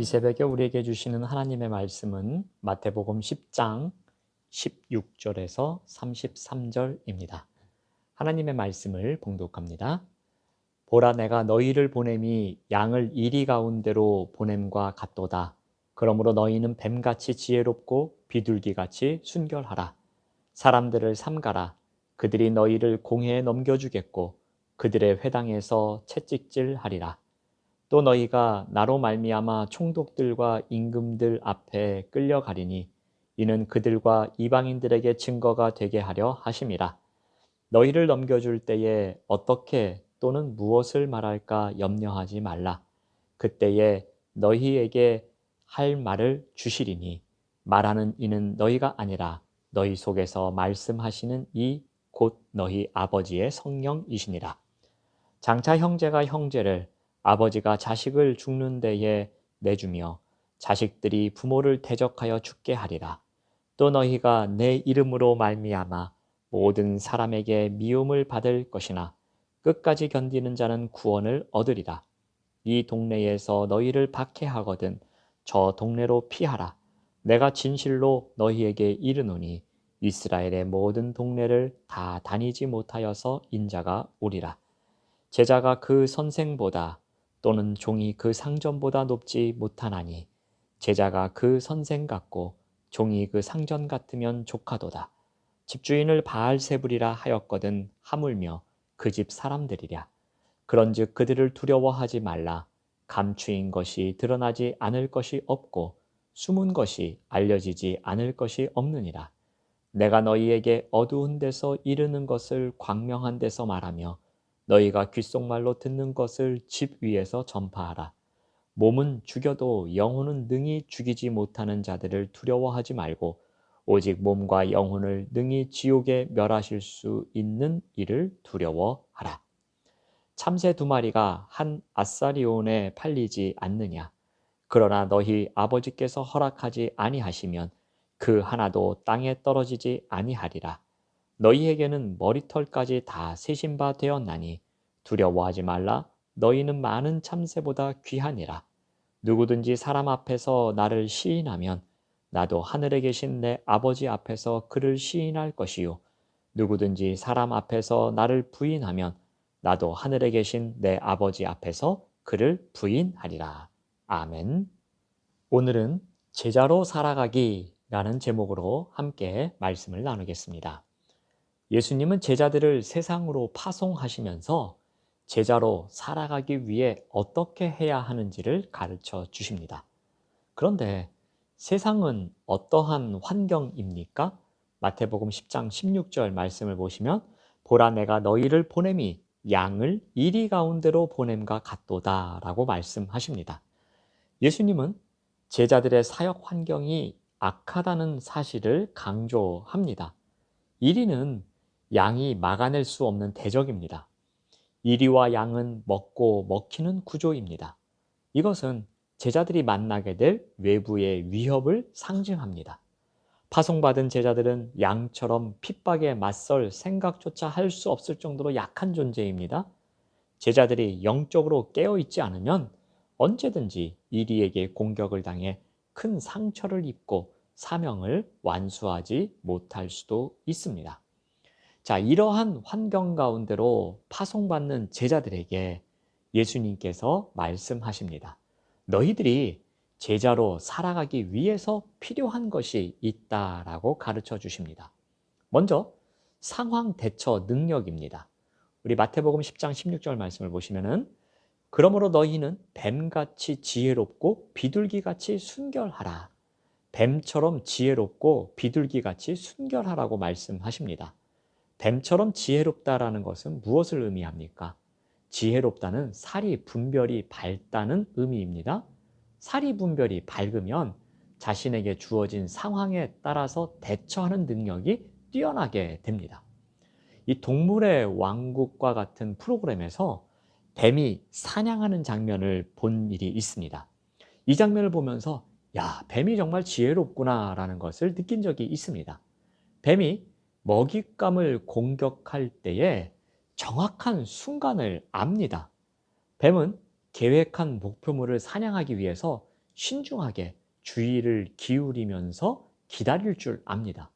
이 새벽에 우리에게 주시는 하나님의 말씀은 마태복음 10장 16절에서 33절입니다. 하나님의 말씀을 봉독합니다. 보라, 내가 너희를 보냄이 양을 이리 가운데로 보냄과 같도다. 그러므로 너희는 뱀같이 지혜롭고 비둘기같이 순결하라. 사람들을 삼가라. 그들이 너희를 공회에 넘겨주겠고 그들의 회당에서 채찍질하리라. 또 너희가 나로 말미암아 총독들과 임금들 앞에 끌려가리니 이는 그들과 이방인들에게 증거가 되게 하려 하심이라. 너희를 넘겨줄 때에 어떻게 또는 무엇을 말할까 염려하지 말라. 그때에 너희에게 할 말을 주시리니 말하는 이는 너희가 아니라 너희 속에서 말씀하시는 이 곧 너희 아버지의 성령이시니라. 장차 형제가 형제를, 아버지가 자식을 죽는 데에 내주며 자식들이 부모를 대적하여 죽게 하리라. 또 너희가 내 이름으로 말미암아 모든 사람에게 미움을 받을 것이나 끝까지 견디는 자는 구원을 얻으리라. 이 동네에서 너희를 박해하거든 저 동네로 피하라. 내가 진실로 너희에게 이르노니 이스라엘의 모든 동네를 다 다니지 못하여서 인자가 오리라. 제자가 그 선생보다 또는 종이 그 상전보다 높지 못하나니 제자가 그 선생 같고 종이 그 상전 같으면 족하도다. 집주인을 바알세불이라 하였거든 하물며 그 집 사람들이랴. 그런즉 그들을 두려워하지 말라. 감추인 것이 드러나지 않을 것이 없고 숨은 것이 알려지지 않을 것이 없느니라. 내가 너희에게 어두운 데서 이르는 것을 광명한 데서 말하며 너희가 귓속말로 듣는 것을 집 위에서 전파하라. 몸은 죽여도 영혼은 능히 죽이지 못하는 자들을 두려워하지 말고 오직 몸과 영혼을 능히 지옥에 멸하실 수 있는 이를 두려워하라. 참새 2마리가 한 아사리온에 팔리지 않느냐? 그러나 너희 아버지께서 허락하지 아니하시면 그 하나도 땅에 떨어지지 아니하리라. 너희에게는 머리털까지 다 세신 바 되었나니 두려워하지 말라. 너희는 많은 참새보다 귀하니라. 누구든지 사람 앞에서 나를 시인하면 나도 하늘에 계신 내 아버지 앞에서 그를 시인할 것이요 누구든지 사람 앞에서 나를 부인하면 나도 하늘에 계신 내 아버지 앞에서 그를 부인하리라. 아멘. 오늘은 제자로 살아가기라는 제목으로 함께 말씀을 나누겠습니다. 예수님은 제자들을 세상으로 파송하시면서 제자로 살아가기 위해 어떻게 해야 하는지를 가르쳐 주십니다. 그런데 세상은 어떠한 환경입니까? 마태복음 10장 16절 말씀을 보시면 보라, 내가 너희를 보냄이 양을 이리 가운데로 보냄과 같도다 라고 말씀하십니다. 예수님은 제자들의 사역 환경이 악하다는 사실을 강조합니다. 이리는 양이 막아낼 수 없는 대적입니다. 이리와 양은 먹고 먹히는 구조입니다. 이것은 제자들이 만나게 될 외부의 위협을 상징합니다. 파송받은 제자들은 양처럼 핍박에 맞설 생각조차 할 수 없을 정도로 약한 존재입니다. 제자들이 영적으로 깨어있지 않으면 언제든지 이리에게 공격을 당해 큰 상처를 입고 사명을 완수하지 못할 수도 있습니다. 자, 이러한 환경 가운데로 파송받는 제자들에게 예수님께서 말씀하십니다. 너희들이 제자로 살아가기 위해서 필요한 것이 있다라고 가르쳐 주십니다. 먼저 상황 대처 능력입니다. 우리 마태복음 10장 16절 말씀을 보시면은 그러므로 너희는 뱀같이 지혜롭고 비둘기같이 순결하라. 뱀처럼 지혜롭고 비둘기같이 순결하라고 말씀하십니다. 뱀처럼 지혜롭다라는 것은 무엇을 의미합니까? 지혜롭다는 사리 분별이 밝다는 의미입니다. 사리 분별이 밝으면 자신에게 주어진 상황에 따라서 대처하는 능력이 뛰어나게 됩니다. 이 동물의 왕국과 같은 프로그램에서 뱀이 사냥하는 장면을 본 일이 있습니다. 이 장면을 보면서 야, 뱀이 정말 지혜롭구나라는 것을 느낀 적이 있습니다. 뱀이 먹잇감을 공격할 때에 정확한 순간을 압니다. 뱀은 계획한 목표물을 사냥하기 위해서 신중하게 주의를 기울이면서 기다릴 줄 압니다.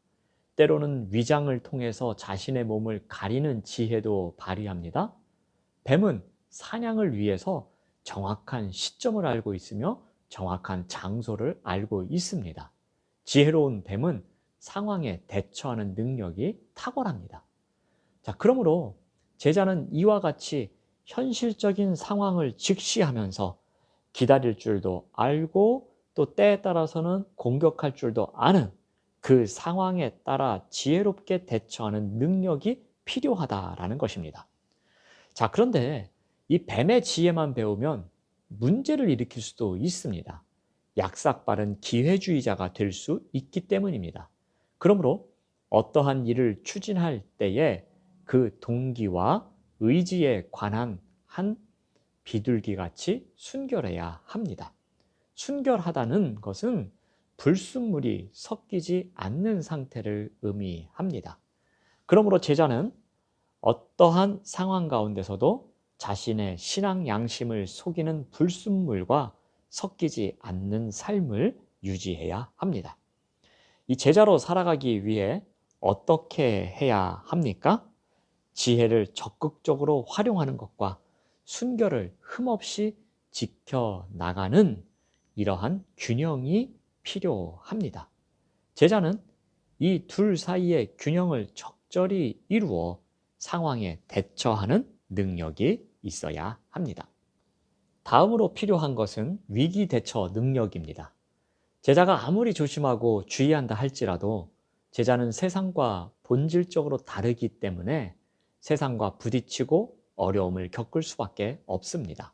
때로는 위장을 통해서 자신의 몸을 가리는 지혜도 발휘합니다. 뱀은 사냥을 위해서 정확한 시점을 알고 있으며 정확한 장소를 알고 있습니다. 지혜로운 뱀은 상황에 대처하는 능력이 탁월합니다. 자, 그러므로 제자는 이와 같이 현실적인 상황을 직시하면서 기다릴 줄도 알고 또 때에 따라서는 공격할 줄도 아는 그 상황에 따라 지혜롭게 대처하는 능력이 필요하다라는 것입니다. 자, 그런데 이 뱀의 지혜만 배우면 문제를 일으킬 수도 있습니다. 약삭빠른 기회주의자가 될 수 있기 때문입니다. 그러므로 어떠한 일을 추진할 때에 그 동기와 의지에 관한 한 비둘기같이 순결해야 합니다. 순결하다는 것은 불순물이 섞이지 않는 상태를 의미합니다. 그러므로 제자는 어떠한 상황 가운데서도 자신의 신앙 양심을 속이는 불순물과 섞이지 않는 삶을 유지해야 합니다. 이 제자로 살아가기 위해 어떻게 해야 합니까? 지혜를 적극적으로 활용하는 것과 순결을 흠없이 지켜나가는 이러한 균형이 필요합니다. 제자는 이 둘 사이의 균형을 적절히 이루어 상황에 대처하는 능력이 있어야 합니다. 다음으로 필요한 것은 위기 대처 능력입니다. 제자가 아무리 조심하고 주의한다 할지라도 제자는 세상과 본질적으로 다르기 때문에 세상과 부딪히고 어려움을 겪을 수밖에 없습니다.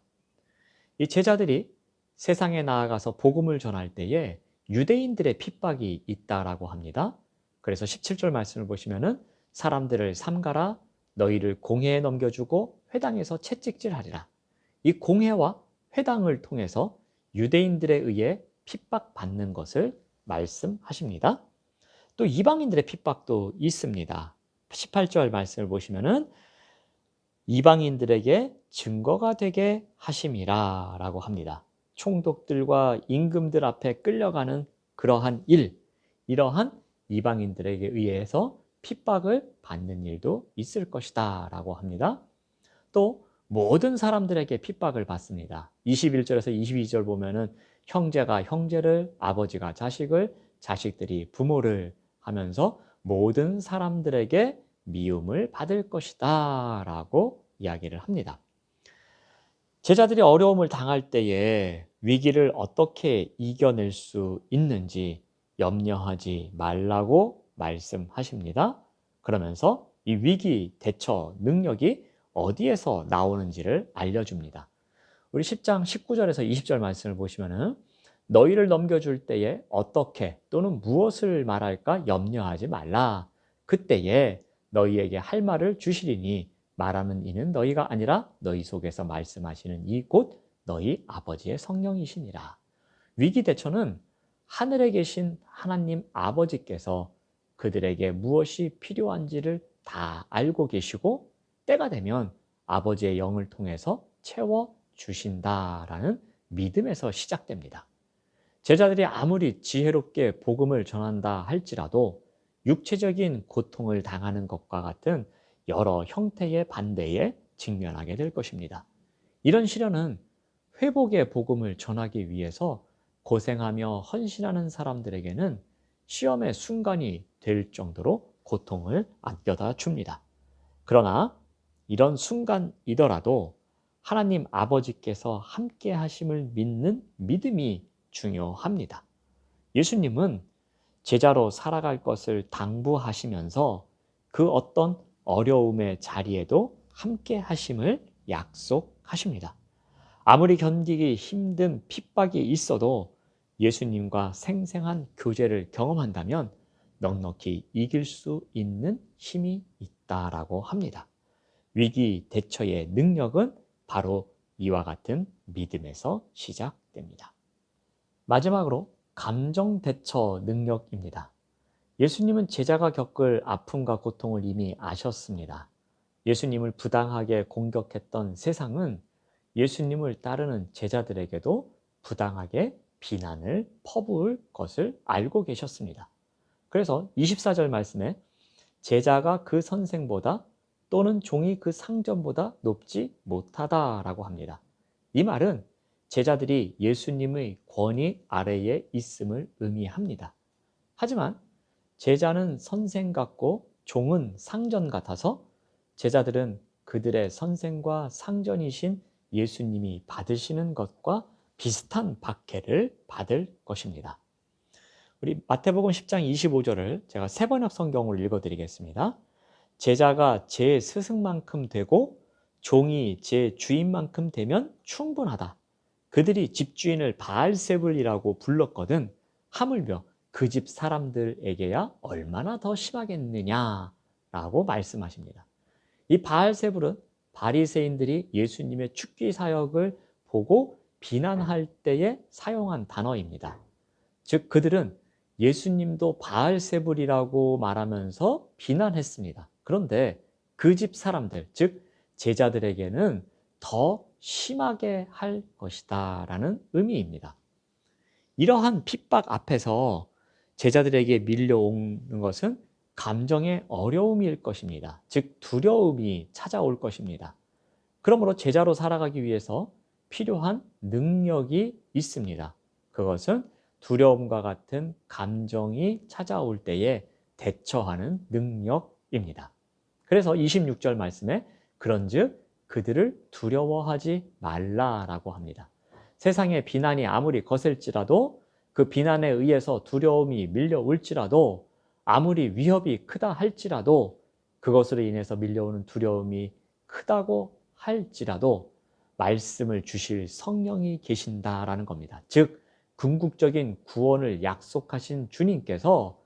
이 제자들이 세상에 나아가서 복음을 전할 때에 유대인들의 핍박이 있다라고 합니다. 그래서 17절 말씀을 보시면은 사람들을 삼가라 너희를 공회에 넘겨주고 회당에서 채찍질하리라. 이 공회와 회당을 통해서 유대인들에 의해 핍박받는 것을 말씀하십니다. 또 이방인들의 핍박도 있습니다. 18절 말씀을 보시면은 이방인들에게 증거가 되게 하심이라 라고 합니다. 총독들과 임금들 앞에 끌려가는 그러한 일, 이러한 이방인들에게 의해서 핍박을 받는 일도 있을 것이다 라고 합니다. 또 모든 사람들에게 핍박을 받습니다. 21절에서 22절 보면은 형제가 형제를, 아버지가 자식을, 자식들이 부모를 하면서 모든 사람들에게 미움을 받을 것이다 라고 이야기를 합니다. 제자들이 어려움을 당할 때에 위기를 어떻게 이겨낼 수 있는지 염려하지 말라고 말씀하십니다. 그러면서 이 위기 대처 능력이 어디에서 나오는지를 알려줍니다. 우리 10장 19절에서 20절 말씀을 보시면은 너희를 넘겨줄 때에 어떻게 또는 무엇을 말할까 염려하지 말라. 그때에 너희에게 할 말을 주시리니 말하는 이는 너희가 아니라 너희 속에서 말씀하시는 이 곧 너희 아버지의 성령이시니라. 위기 대처는 하늘에 계신 하나님 아버지께서 그들에게 무엇이 필요한지를 다 알고 계시고 때가 되면 아버지의 영을 통해서 채워 주신다라는 믿음에서 시작됩니다. 제자들이 아무리 지혜롭게 복음을 전한다 할지라도 육체적인 고통을 당하는 것과 같은 여러 형태의 반대에 직면하게 될 것입니다. 이런 시련은 회복의 복음을 전하기 위해서 고생하며 헌신하는 사람들에게는 시험의 순간이 될 정도로 고통을 안겨다 줍니다. 그러나 이런 순간이더라도 하나님 아버지께서 함께 하심을 믿는 믿음이 중요합니다. 예수님은 제자로 살아갈 것을 당부하시면서 그 어떤 어려움의 자리에도 함께 하심을 약속하십니다. 아무리 견디기 힘든 핍박이 있어도 예수님과 생생한 교제를 경험한다면 넉넉히 이길 수 있는 힘이 있다라고 합니다. 위기 대처의 능력은 바로 이와 같은 믿음에서 시작됩니다. 마지막으로 감정 대처 능력입니다. 예수님은 제자가 겪을 아픔과 고통을 이미 아셨습니다. 예수님을 부당하게 공격했던 세상은 예수님을 따르는 제자들에게도 부당하게 비난을 퍼부을 것을 알고 계셨습니다. 그래서 24절 말씀에 제자가 그 선생보다 또는 종이 그 상전보다 높지 못하다라고 합니다. 이 말은 제자들이 예수님의 권위 아래에 있음을 의미합니다. 하지만 제자는 선생 같고 종은 상전 같아서 제자들은 그들의 선생과 상전이신 예수님이 받으시는 것과 비슷한 박해를 받을 것입니다. 우리 마태복음 10장 25절을 제가 세 번역 성경을 읽어드리겠습니다. 제자가 제 스승만큼 되고 종이 제 주인만큼 되면 충분하다. 그들이 집주인을 바알세불이라고 불렀거든 하물며 그 집 사람들에게야 얼마나 더 심하겠느냐라고 말씀하십니다. 이 바알세불은 바리새인들이 예수님의 축기 사역을 보고 비난할 때에 사용한 단어입니다. 즉 그들은 예수님도 바알세불이라고 말하면서 비난했습니다. 그런데 그 집 사람들, 즉 제자들에게는 더 심하게 할 것이다 라는 의미입니다. 이러한 핍박 앞에서 제자들에게 밀려오는 것은 감정의 어려움일 것입니다. 즉 두려움이 찾아올 것입니다. 그러므로 제자로 살아가기 위해서 필요한 능력이 있습니다. 그것은 두려움과 같은 감정이 찾아올 때에 대처하는 능력입니다. 그래서 26절 말씀에 그런즉 그들을 두려워하지 말라라고 합니다. 세상의 비난이 아무리 거셀지라도 그 비난에 의해서 두려움이 밀려올지라도 아무리 위협이 크다 할지라도 그것으로 인해서 밀려오는 두려움이 크다고 할지라도 말씀을 주실 성령이 계신다라는 겁니다. 즉 궁극적인 구원을 약속하신 주님께서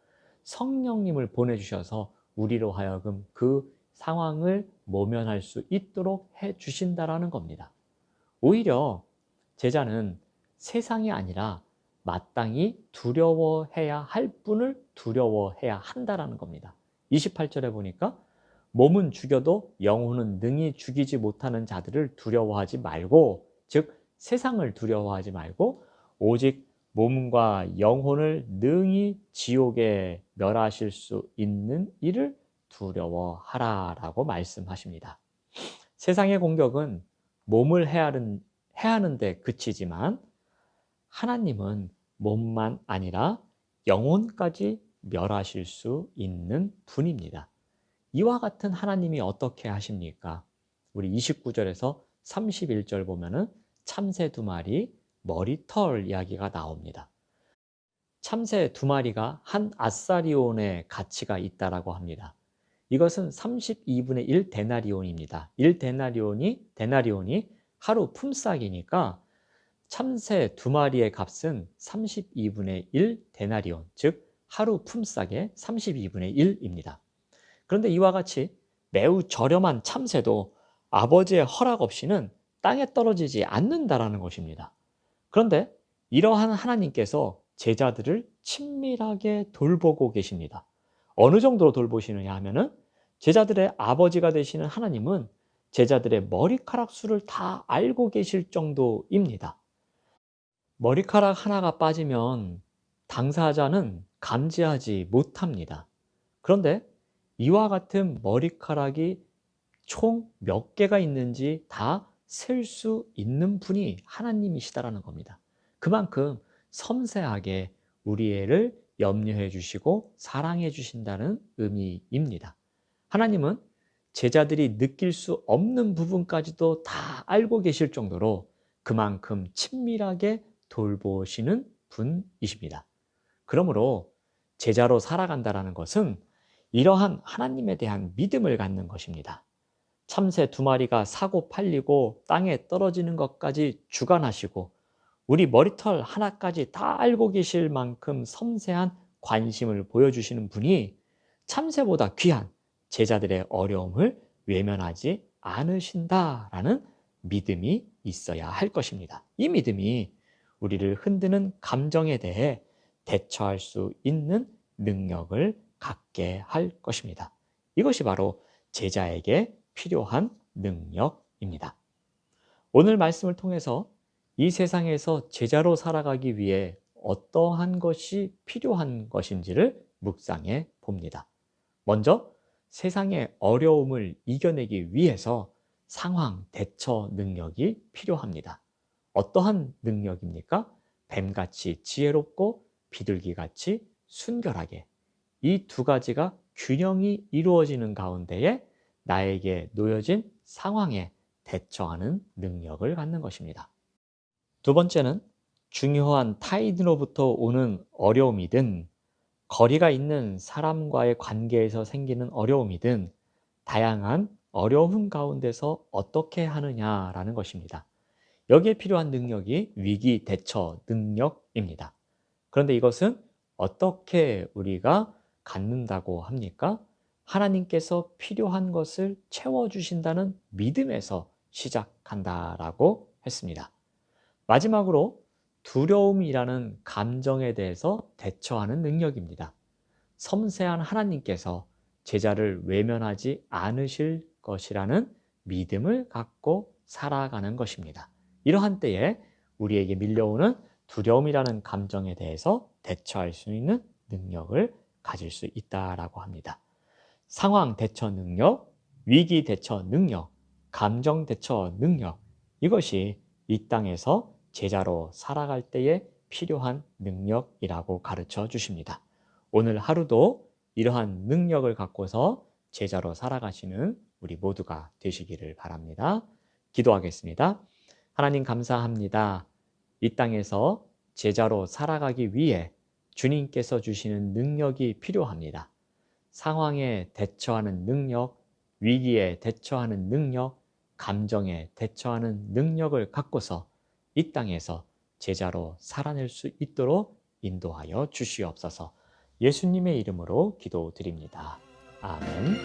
성령님을 보내주셔서 우리로 하여금 그 상황을 모면할 수 있도록 해주신다라는 겁니다. 오히려 제자는 세상이 아니라 마땅히 두려워해야 할 분을 두려워해야 한다라는 겁니다. 28절에 보니까 몸은 죽여도 영혼은 능히 죽이지 못하는 자들을 두려워하지 말고, 즉 세상을 두려워하지 말고 오직 몸과 영혼을 능히 지옥에 멸하실 수 있는 이를 두려워하라라고 말씀하십니다. 세상의 공격은 몸을 해하는 데 그치지만 하나님은 몸만 아니라 영혼까지 멸하실 수 있는 분입니다. 이와 같은 하나님이 어떻게 하십니까? 우리 29절에서 31절 보면은 참새 두 마리 머리털 이야기가 나옵니다. 참새 두 마리가 한 아사리온의 가치가 있다라고 합니다. 이것은 32분의 1 데나리온입니다. 1 데나리온이 하루 품삯이니까 참새 두 마리의 값은 32분의 1 데나리온, 즉 하루 품삯의 32분의 1입니다. 그런데 이와 같이 매우 저렴한 참새도 아버지의 허락 없이는 땅에 떨어지지 않는다라는 것입니다. 그런데 이러한 하나님께서 제자들을 친밀하게 돌보고 계십니다. 어느 정도로 돌보시느냐 하면은 제자들의 아버지가 되시는 하나님은 제자들의 머리카락 수를 다 알고 계실 정도입니다. 머리카락 하나가 빠지면 당사자는 감지하지 못합니다. 그런데 이와 같은 머리카락이 총 몇 개가 있는지 다 셀 수 있는 분이 하나님이시다라는 겁니다. 그만큼 섬세하게 우리를 염려해 주시고 사랑해 주신다는 의미입니다. 하나님은 제자들이 느낄 수 없는 부분까지도 다 알고 계실 정도로 그만큼 친밀하게 돌보시는 분이십니다. 그러므로 제자로 살아간다는 것은 이러한 하나님에 대한 믿음을 갖는 것입니다. 참새 두 마리가 사고 팔리고 땅에 떨어지는 것까지 주관하시고 우리 머리털 하나까지 다 알고 계실 만큼 섬세한 관심을 보여주시는 분이 참새보다 귀한 제자들의 어려움을 외면하지 않으신다라는 믿음이 있어야 할 것입니다. 이 믿음이 우리를 흔드는 감정에 대해 대처할 수 있는 능력을 갖게 할 것입니다. 이것이 바로 제자에게 필요한 능력입니다. 오늘 말씀을 통해서 이 세상에서 제자로 살아가기 위해 어떠한 것이 필요한 것인지를 묵상해 봅니다. 먼저 세상의 어려움을 이겨내기 위해서 상황 대처 능력이 필요합니다. 어떠한 능력입니까? 뱀같이 지혜롭고 비둘기같이 순결하게, 이 두 가지가 균형이 이루어지는 가운데에 나에게 놓여진 상황에 대처하는 능력을 갖는 것입니다. 두 번째는 중요한 타인으로부터 오는 어려움이든 거리가 있는 사람과의 관계에서 생기는 어려움이든 다양한 어려움 가운데서 어떻게 하느냐라는 것입니다. 여기에 필요한 능력이 위기 대처 능력입니다. 그런데 이것은 어떻게 우리가 갖는다고 합니까? 하나님께서 필요한 것을 채워주신다는 믿음에서 시작한다라고 했습니다. 마지막으로 두려움이라는 감정에 대해서 대처하는 능력입니다. 섬세한 하나님께서 제자를 외면하지 않으실 것이라는 믿음을 갖고 살아가는 것입니다. 이러한 때에 우리에게 밀려오는 두려움이라는 감정에 대해서 대처할 수 있는 능력을 가질 수 있다라고 합니다. 상황 대처 능력, 위기 대처 능력, 감정 대처 능력, 이것이 이 땅에서 제자로 살아갈 때에 필요한 능력이라고 가르쳐 주십니다. 오늘 하루도 이러한 능력을 갖고서 제자로 살아가시는 우리 모두가 되시기를 바랍니다. 기도하겠습니다. 하나님 감사합니다. 이 땅에서 제자로 살아가기 위해 주님께서 주시는 능력이 필요합니다. 상황에 대처하는 능력, 위기에 대처하는 능력, 감정에 대처하는 능력을 갖고서 이 땅에서 제자로 살아낼 수 있도록 인도하여 주시옵소서. 예수님의 이름으로 기도드립니다. 아멘.